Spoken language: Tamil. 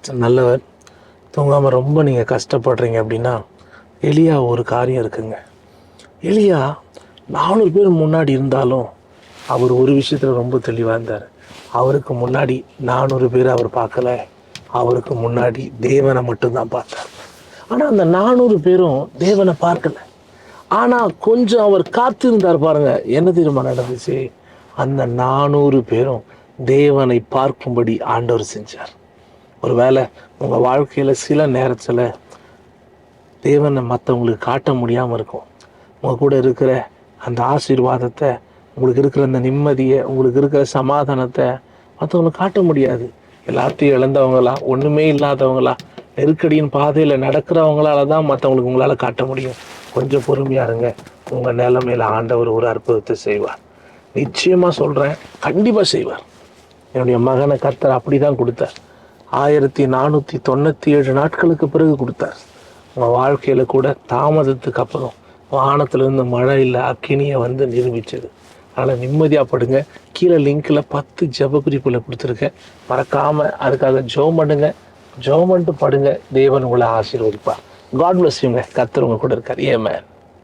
கர்த்தர் நல்லவர். தூங்காமல் ரொம்ப நீங்கள் கஷ்டப்படுறீங்க அப்படின்னா எலியா ஒரு காரியம் இருக்குங்க. எலியா 400 பேர் முன்னாடி இருந்தாலும் அவர் ஒரு விஷயத்தில் ரொம்ப தெளிவாக இருந்தார். அவருக்கு முன்னாடி 400 பேர் அவர் பார்க்கல, அவருக்கு முன்னாடி தேவனை மட்டும்தான் பார்த்தார். ஆனால் அந்த 400 பேரும் தேவனை பார்க்கல. ஆனால் கொஞ்சம் அவர் காத்திருந்தார் பாருங்க, என்ன தெரியுமா நடந்துச்சு? அந்த 400 பேரும் தேவனை பார்க்கும்படி ஆண்டவர் செஞ்சார். ஒரு வேளை உங்கள் வாழ்க்கையில் சில நேரத்தில் தேவனை மற்றவங்களுக்கு காட்ட முடியாமல் இருக்கும். உங்கள் கூட இருக்கிற அந்த ஆசீர்வாதத்தை, உங்களுக்கு இருக்கிற அந்த நிம்மதியை, உங்களுக்கு இருக்கிற சமாதானத்தை மற்றவங்களுக்கு காட்ட முடியாது. எல்லாத்தையும் இழந்தவங்களா, ஒன்றுமே இல்லாதவங்களா, நெருக்கடியின் பாதையில் நடக்கிறவங்களால தான் மற்றவங்களுக்கு உங்களால் காட்ட முடியும். கொஞ்சம் பொறுமையாக இருங்க. உங்கள் நிலைமையில் ஆண்டவர் ஒரு அற்புதத்தை செய்வார். நிச்சயமாக சொல்கிறேன், கண்டிப்பாக செய்வார். என்னுடைய மகனை கர்த்தர் அப்படி தான் கொடுத்தார். 1497 நாட்களுக்கு பிறகு கொடுத்தார். உங்கள் வாழ்க்கையில் கூட தாமதத்துக்கு அப்புறம் வானத்திலிருந்து மழை இல்லை, அக்கினியை வந்து நிரூபிச்சது. அதனால் நிம்மதியாக படுங்க. கீழே லிங்க்கில் 10 ஜெப குறிப்புகளை கொடுத்துருக்கேன், மறக்காமல் அதுக்காக ஜெபம் பண்ணுங்க. ஜெபம் பண்ணிட்டு படுங்க. தேவன் உங்களை ஆசீர்வதிப்பார். காட் பிளஸ் யூங்க. கர்த்தர் உங்க கூட இருக்கார். ஆமென்.